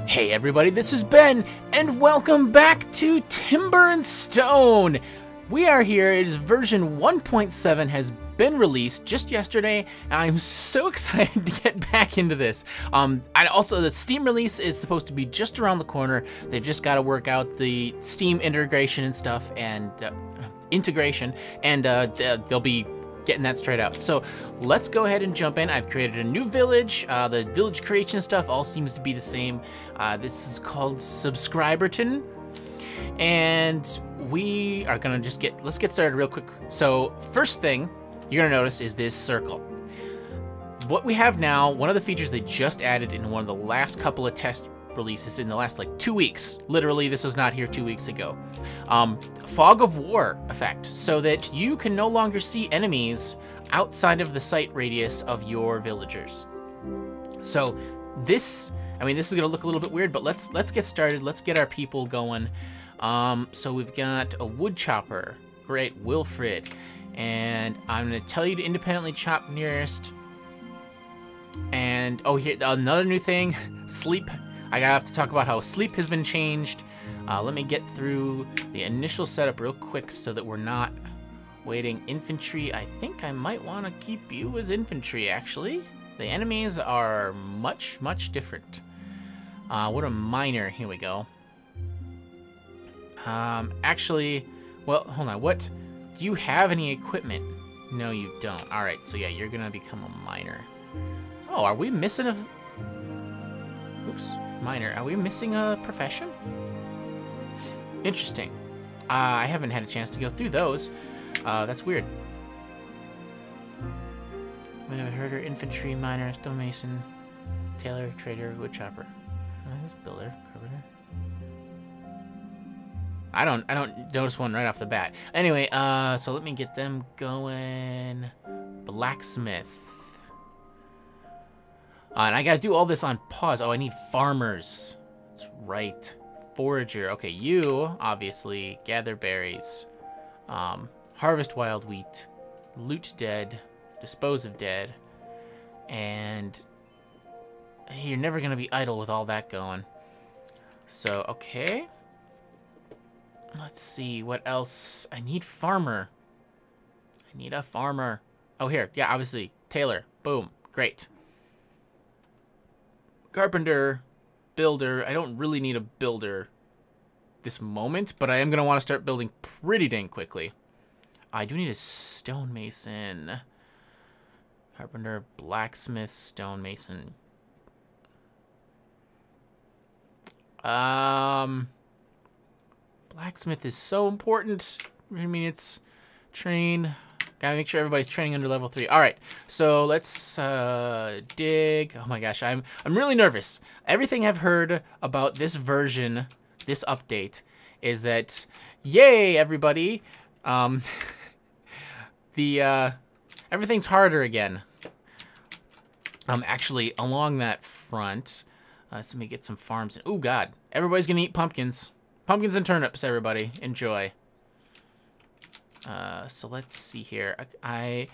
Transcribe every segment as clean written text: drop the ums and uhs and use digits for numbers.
Hey everybody, this is Ben, and welcome back to Timber and Stone. We are here. It is version 1.7 has been released just yesterday, and I'm so excited to get back into this. Also, the Steam release is supposed to be just around the corner. They've just got to work out the Steam integration and stuff, and they'll be getting that straight out. So let's go ahead and jump in. I've created a new village. The village creation stuff all seems to be the same. This is called Subscriberton, and we are gonna let's get started real quick. So first thing you're gonna notice is this circle. What we have now, one of the features they just added in one of the last couple of test releases in the last like 2 weeks. Literally, this was not here 2 weeks ago. Fog of War effect, so that you can no longer see enemies outside of the sight radius of your villagers. So this, this is gonna look a little bit weird, but let's get started. Let's get our people going. So we've got a wood chopper, great, Wilfred, and I'm gonna tell you to independently chop nearest. And oh, here another new thing, sleep. I gotta have to talk about how sleep has been changed. Let me get through the initial setup real quick so that we're not waiting. Infantry, I think I might want to keep you as infantry, actually. The enemies are much, much different. What a miner, here we go. Actually, well, hold on, what? Do you have any equipment? No, you don't. Alright, so yeah, you're gonna become a miner. Oh, are we missing a... Oops, miner. Are we missing a profession? Interesting. I haven't had a chance to go through those. That's weird. We have a herder, infantry, miner, stonemason, tailor, trader, woodchopper. This builder, carpenter. I don't notice one right off the bat. Anyway, so let me get them going. Blacksmith. And I gotta do all this on pause. Oh, I need farmers. That's right. Forager. Okay, you, obviously, gather berries. Harvest wild wheat. Loot dead. Dispose of dead. And you're never gonna be idle with all that going. So, okay. Let's see, what else? I need farmer. I need a farmer. Oh, here. Yeah, obviously. Tailor. Boom. Great. Carpenter, builder. I don't really need a builder this moment, but I am going to want to start building pretty dang quickly. I do need a stonemason. Carpenter, blacksmith, stonemason. Blacksmith is so important. I mean, it's train. Gotta make sure everybody's training under level 3. All right, so let's dig. Oh my gosh, I'm really nervous. Everything I've heard about this version, this update, is that yay, everybody. Everything's harder again. Actually, along that front, let me get some farms. Oh God, everybody's gonna eat pumpkins, pumpkins and turnips. Everybody, enjoy. So let's see here. I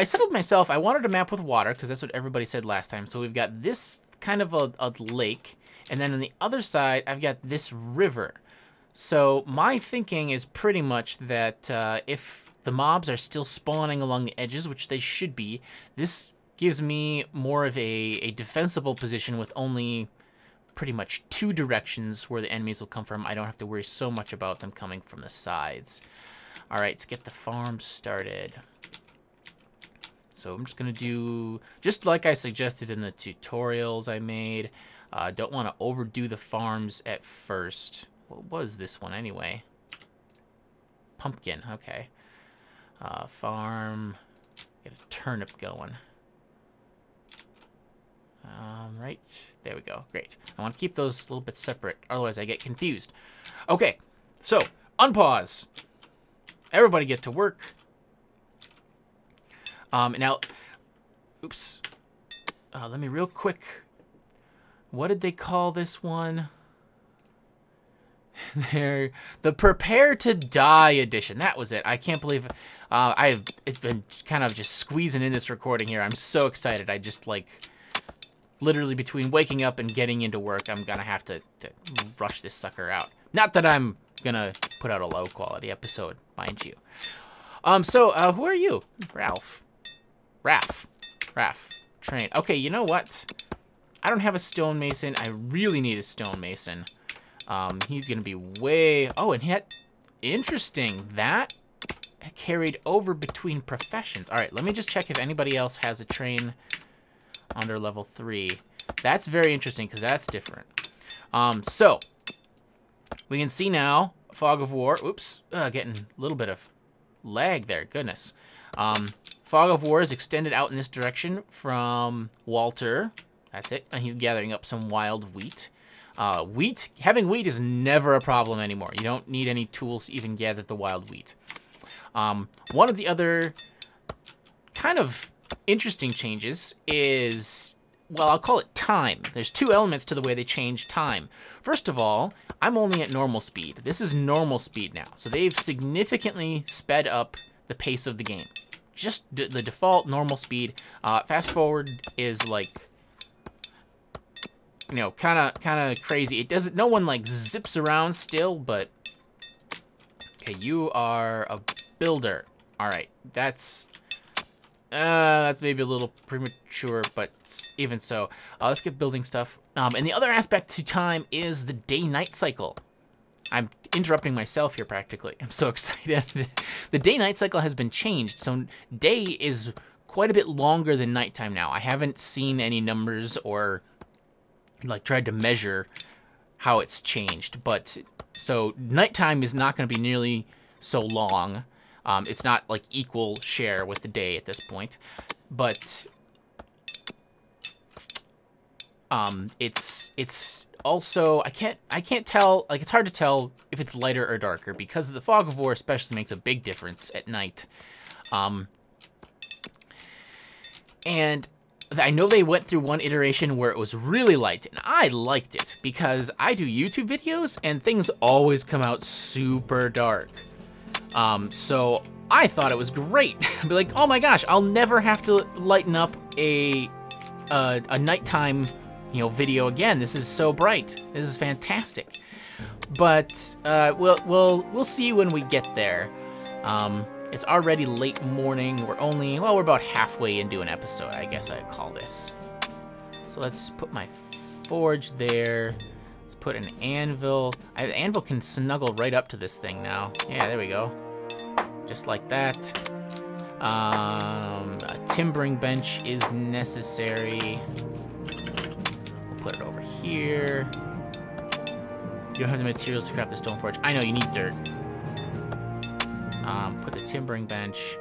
settled myself. I wanted a map with water because that's what everybody said last time. So we've got this kind of a lake, and then on the other side, I've got this river. So my thinking is pretty much that if the mobs are still spawning along the edges, which they should be, this gives me more of a defensible position with only pretty much 2 directions where the enemies will come from. I don't have to worry so much about them coming from the sides. All right, let's get the farm started. So I'm just gonna do, just like I suggested in the tutorials I made, don't wanna overdo the farms at first. What was this one anyway? Pumpkin, okay. Farm, get a turnip going. Right, there we go, great. I wanna keep those a little bit separate, otherwise I get confused. Okay, so, unpause. Everybody get to work. Now, oops. Let me real quick. What did they call this one? The Prepare to Die edition. That was it. I can't believe it's been kind of just squeezing in this recording here. I'm so excited. I just like literally between waking up and getting into work, I'm gonna have to rush this sucker out. Not that I'm gonna put out a low quality episode, mind you. Who are you? Ralph. Raph. Train. Okay, you know what? I don't have a stonemason. I really need a stonemason. He's gonna be way... Oh, and yet... Interesting. That carried over between professions. All right, let me just check if anybody else has a train under level 3. That's very interesting because that's different. So we can see now Fog of War. Oops, getting a little bit of lag there. Goodness. Fog of War is extended out in this direction from Walter. That's it. And he's gathering up some wild wheat. Having wheat is never a problem anymore. You don't need any tools to even gather the wild wheat. One of the other kind of interesting changes is, well, I'll call it time. There's 2 elements to the way they change time. First of all, I'm only at normal speed. This is normal speed now. So they've significantly sped up the pace of the game. Just the default normal speed. Fast forward is like, you know, kind of crazy. It doesn't, no one like zips around still, but okay, you are a builder. All right, that's maybe a little premature, but even so, let's get building stuff. And the other aspect to time is the day-night cycle. I'm interrupting myself here practically. I'm so excited. The day-night cycle has been changed, so day is quite a bit longer than nighttime now. I haven't seen any numbers or like tried to measure how it's changed, but so nighttime is not going to be nearly so long. It's not like equal share with the day at this point, but it's also I can't tell, like it's hard to tell if it's lighter or darker because the Fog of War especially makes a big difference at night. And I know they went through one iteration where it was really light, and I liked it because I do YouTube videos and things always come out super dark. So I thought it was great. I'd be like, oh my gosh, I'll never have to lighten up a nighttime, you know, video again. This is so bright. This is fantastic. But we'll see when we get there. It's already late morning. We're about halfway into an episode, I guess I'd call this. So let's put my forge there. Let's put an anvil. The anvil can snuggle right up to this thing now. Yeah, there we go. Just like that. A timbering bench is necessary. We'll put it over here. You don't have the materials to craft the stone forge. I know, you need dirt. Put the timbering bench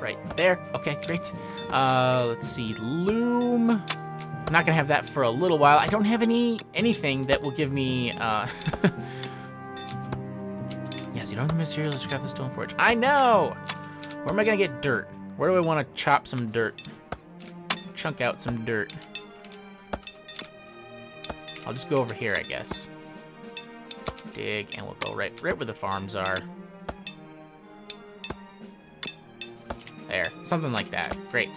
right there. Okay, great. Let's see, loom. I'm not gonna have that for a little while. I don't have anything that will give me, yes, you don't have the materials to craft the stone forge. I know! Where am I gonna get dirt? Where do I want to chop some dirt? Chunk out some dirt. I'll just go over here, I guess. Dig, and we'll go right where the farms are. There, something like that. Great.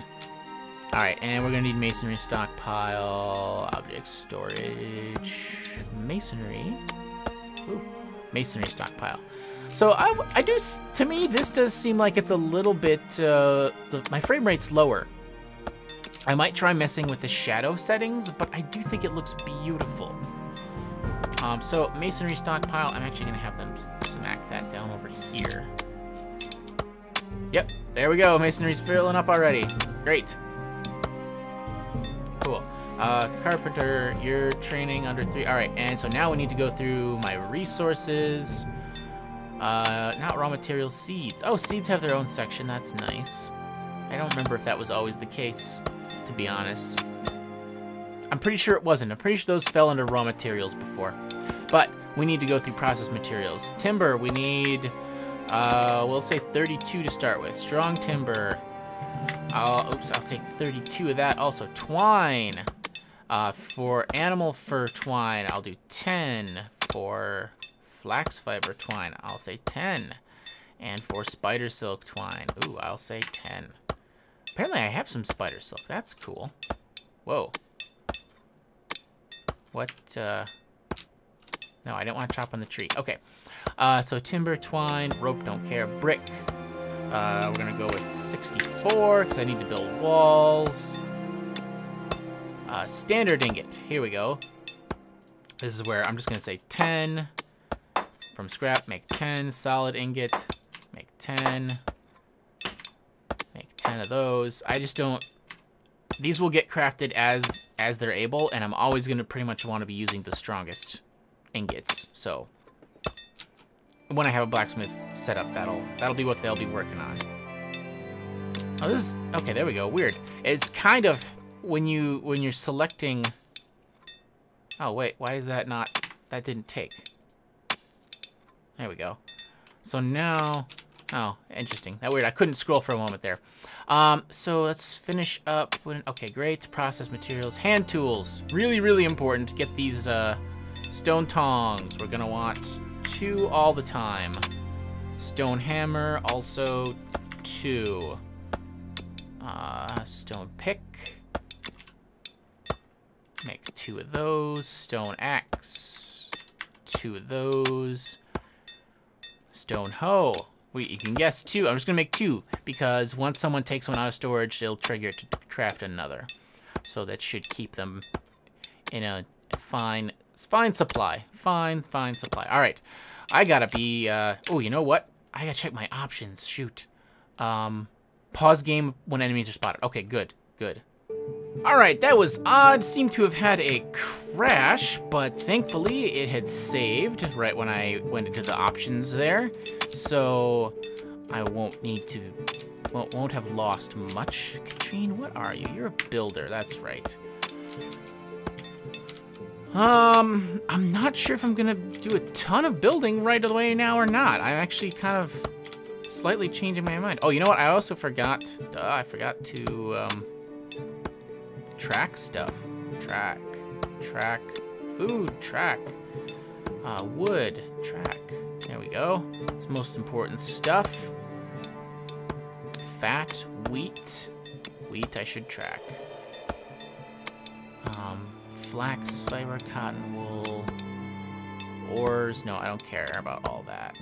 All right, and we're gonna need masonry stockpile, object storage, masonry. Ooh, masonry stockpile. So I do, to me, this does seem like it's a little bit, my frame rate's lower. I might try messing with the shadow settings, but I do think it looks beautiful. So masonry stockpile, I'm actually gonna have them smack that down over here. Yep, there we go. Masonry's filling up already. Great. Cool. Carpenter, you're training under 3. All right, and so now we need to go through my resources. Not raw materials, seeds. Oh, seeds have their own section. That's nice. I don't remember if that was always the case, to be honest. I'm pretty sure it wasn't. I'm pretty sure those fell under raw materials before. But we need to go through processed materials. Timber, we need... we'll say 32 to start with. Strong timber. I'll take 32 of that. Also, twine. For animal fur twine, I'll do 10. For flax fiber twine, I'll say 10. And for spider silk twine, ooh, I'll say 10. Apparently, I have some spider silk. That's cool. Whoa. What, no, I didn't want to chop on the tree. Okay. So timber, twine, rope, don't care. Brick. We're gonna go with 64, because I need to build walls. Standard ingot. Here we go. This is where I'm just gonna say 10. From scrap, make 10. Solid ingot, make 10. Make 10 of those. I just don't... These will get crafted as they're able, and I'm always gonna pretty much want to be using the strongest ingots. So when I have a blacksmith set up, that'll be what they'll be working on. Oh, this is... Okay, there we go. Weird. It's kind of... When you're selecting... Oh, wait. Why is that not... That didn't take. There we go. So now... Oh, interesting. That weird. I couldn't scroll for a moment there. So let's finish up. Okay, great. Process materials. Hand tools. Really, really important to get these stone tongs. We're going to want 2 all the time. Stone hammer, also 2. Stone pick. Make 2 of those. Stone axe. 2 of those. Stone hoe. You can guess 2. I'm just going to make 2, because once someone takes one out of storage, it'll trigger it to craft another. So that should keep them in a fine supply. Fine supply. All right. I got to be... oh, you know what? I got to check my options. Shoot. Pause game when enemies are spotted. Okay, good. Alright, that was odd. Seemed to have had a crash, but thankfully it had saved right when I went into the options there. So I won't need to... won't have lost much. Katrine, what are you? You're a builder, that's right. I'm not sure if I'm gonna do a ton of building right away now or not. I'm actually kind of slightly changing my mind. Oh, you know what? I also forgot. I forgot to track stuff. Track. Food. Track. Wood. Track. There we go. It's the most important stuff. Fat. Wheat. Wheat I should track. Flax, fiber, cotton, wool, ores. No, I don't care about all that.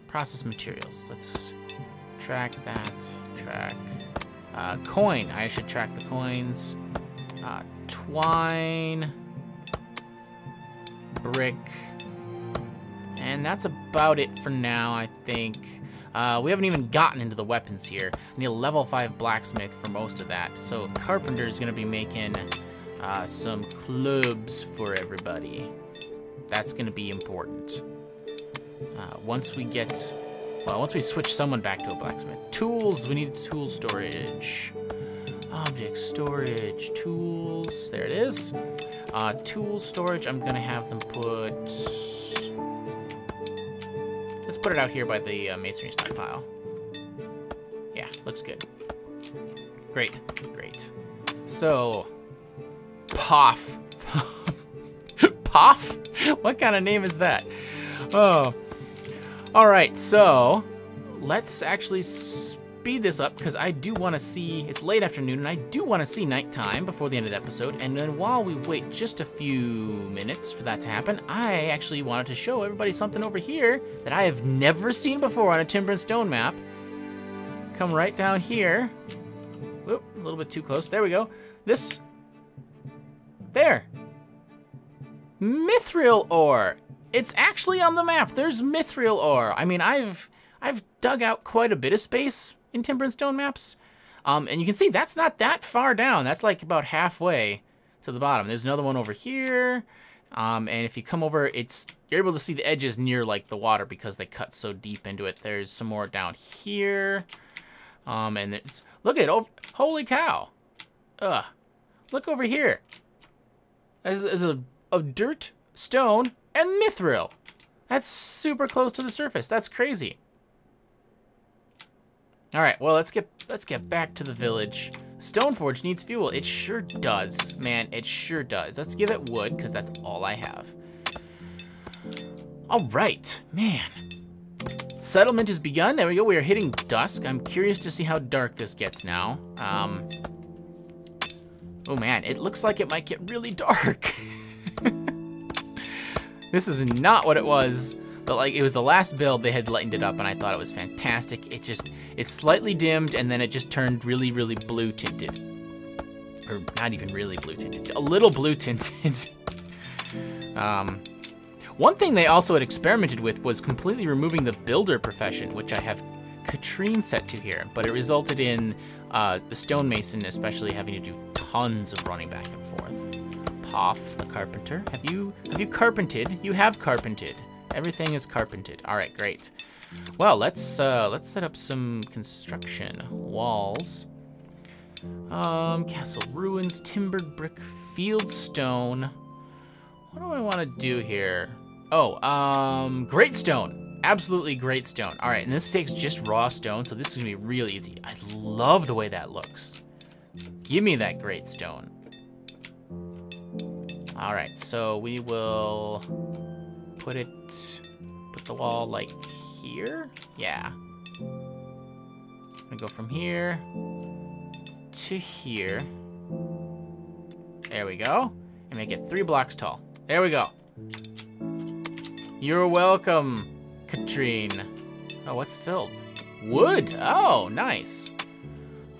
Process materials. Let's track that. Track. Coin. I should track the coins. Twine. Brick. And that's about it for now, I think. We haven't even gotten into the weapons here. I need a level 5 blacksmith for most of that. So Carpenter's going to be making... some clubs for everybody. That's gonna be important. Once we switch someone back to a blacksmith. Tools, we need tool storage. Object storage, tools, there it is. Tool storage, I'm gonna have them put... Let's put it out here by the masonry stockpile. Yeah, looks good. Great. So... Poff. Poff? What kind of name is that? Oh. Alright, so let's actually speed this up because I do want to see, it's late afternoon and I do want to see nighttime before the end of the episode. And then while we wait just a few minutes for that to happen, I actually wanted to show everybody something over here that I have never seen before on a timber and stone map. Come right down here. Oop, a little bit too close. There we go. This... There. Mithril ore. It's actually on the map. There's mithril ore. I mean, I've dug out quite a bit of space in timber and stone maps. And you can see that's not that far down. That's like about halfway to the bottom. There's another one over here. And if you come over, you're able to see the edges near like the water because they cut so deep into it. There's some more down here. And it's, look at it. Oh, holy cow. Look over here. As a dirt, stone, and mithril. That's super close to the surface. That's crazy. All right, well, let's get back to the village. Stoneforge needs fuel. It sure does, man. It sure does. Let's give it wood, because that's all I have. All right, man. Settlement has begun. There we go. We are hitting dusk. I'm curious to see how dark this gets now. Oh man, it looks like it might get really dark. This is not what it was. But like, it was the last build, they had lightened it up, and I thought it was fantastic. It slightly dimmed, and then it just turned really, really blue tinted. Or not even really blue tinted, a little blue tinted. One thing they also had experimented with was completely removing the builder profession, which I have Katrine set to here, but it resulted in the stonemason especially having to do tons of running back and forth. Poff, the carpenter. Have you carpented? You have carpented. Everything is carpented. All right, great. Well, let's set up some construction. Walls. Castle ruins, timbered brick, field stone. What do I want to do here? Oh, great stone. Absolutely great stone. All right, and this takes just raw stone, so this is gonna be real easy. I love the way that looks. Give me that great stone. All right, so we will put the wall like here. Yeah. I'm gonna go from here to here. There we go. And make it 3 blocks tall. There we go. You're welcome, Katrine. Oh, what's filled? Wood. Oh, nice.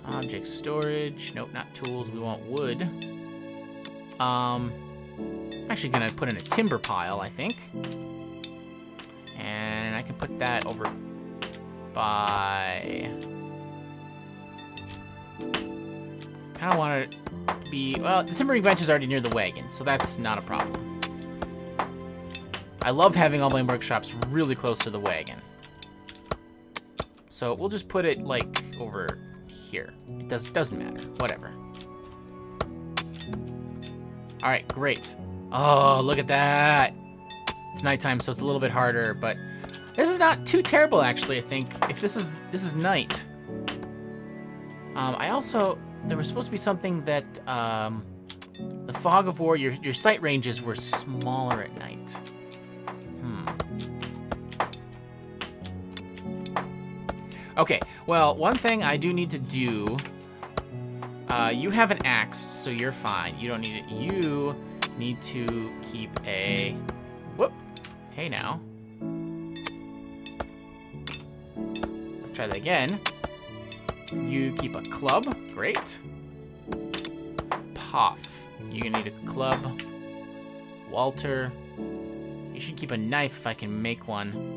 Object storage. Nope, not tools. We want wood. I'm actually gonna put in a timber pile, I think. And I can put that over by... kind of want it to be... well, the timbering bench is already near the wagon, so that's not a problem. I love having all my workshops really close to the wagon. So we'll just put it, like, over here. It doesn't matter. Whatever. All right, great. Oh, look at that. It's nighttime, so it's a little bit harder, but this is not too terrible, actually, I think. If this is night. I also... there was supposed to be something that, the fog of war, your sight ranges were smaller at night. Okay, well, one thing I do need to do, you have an axe, so you're fine. You don't need it. You need to keep a, whoop, hey now. Let's try that again. You keep a club, great. Poff, you're gonna need a club. Walter, you should keep a knife if I can make one.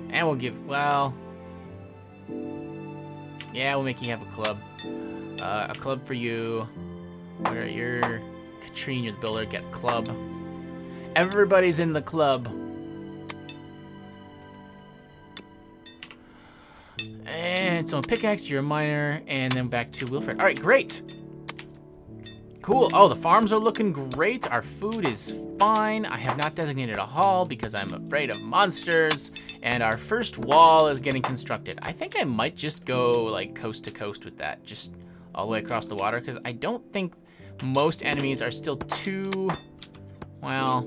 And we'll give, well, yeah, we'll make you have a club. A club for you. Where you're, Katrine, you're the builder, get a club. Everybody's in the club. And so pickaxe, you're a miner, and then back to Wilfred. All right, great. Cool. Oh, the farms are looking great. Our food is fine. I have not designated a hall because I'm afraid of monsters. And our first wall is getting constructed. I think I might just go like coast to coast with that, just all the way across the water, because I don't think most enemies are still too, well,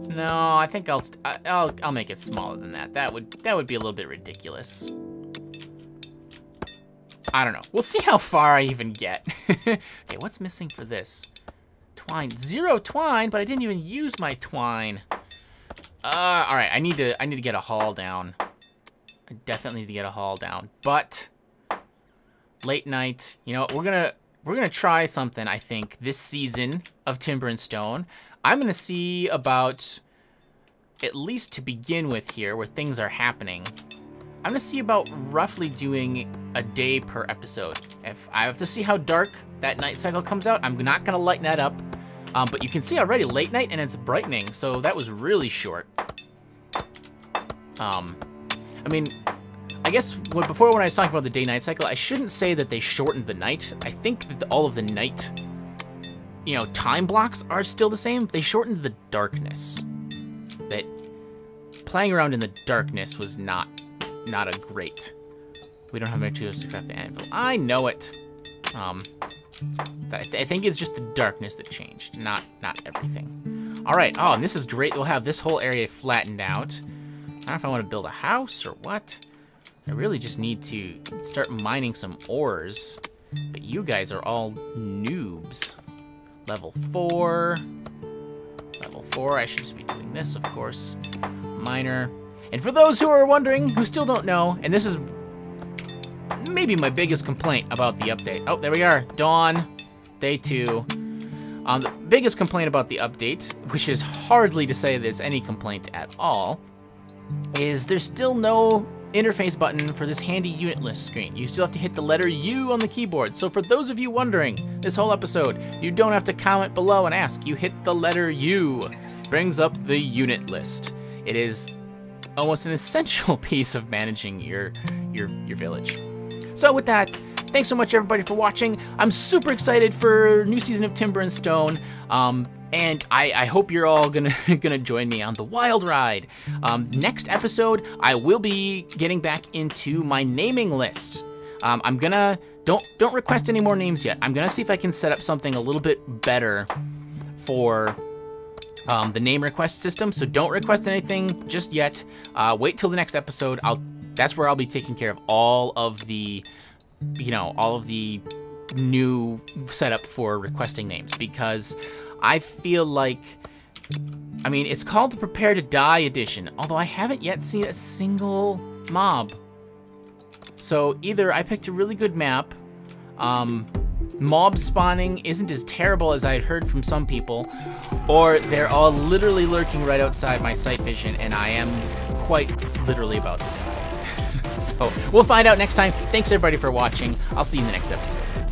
no, I think I'll make it smaller than that. That would be a little bit ridiculous. I don't know. We'll see how far I even get. Okay, what's missing for this? Twine. 0 twine, but I didn't even use my twine. All right, I need to get a haul down. I definitely need to get a haul down. But late night, you know, we're gonna try something, I think, this season of Timber and Stone. I'm gonna see about, at least to begin with here, where things are happening. I'm gonna see about roughly doing a day per episode. If I have to see how dark that night cycle comes out, I'm not gonna lighten that up. But you can see already late night and it's brightening, so that was really short. I mean, I guess before when I was talking about the day-night cycle, I shouldn't say that they shortened the night. I think that all of the night, you know, time blocks are still the same. They shortened the darkness. That playing around in the darkness was not a great. We don't have materials to craft the anvil. I know it. I think it's just the darkness that changed, not everything. All right. Oh, and this is great. We'll have this whole area flattened out. I don't know if I want to build a house or what. I really just need to start mining some ores. But you guys are all noobs. Level 4. Level 4, I should just be doing this, of course. Miner. And for those who are wondering, who still don't know, and this is maybe my biggest complaint about the update. Oh, there we are. Dawn. Day 2. The biggest complaint about the update, which is hardly to say there's any complaint at all, is there's still no interface button for this handy unit list screen. You still have to hit the letter U on the keyboard. So for those of you wondering, this whole episode, you don't have to comment below and ask. You hit the letter U. Brings up the unit list. It is almost an essential piece of managing your village. So with that, thanks so much everybody for watching. I'm super excited for new season of Timber and Stone. And I hope you're all gonna join me on the wild ride. Next episode, I will be getting back into my naming list. I'm gonna don't request any more names yet. I'm gonna see if I can set up something a little bit better for the name request system. So don't request anything just yet. Wait till the next episode. That's where I'll be taking care of all of the, all of the new setup for requesting names, because I feel like, it's called the Prepare to Die edition, although I haven't yet seen a single mob. So either I picked a really good map, mob spawning isn't as terrible as I had heard from some people, or they're all literally lurking right outside my sight vision, and I am quite literally about to die. So we'll find out next time. Thanks everybody for watching. I'll see you in the next episode.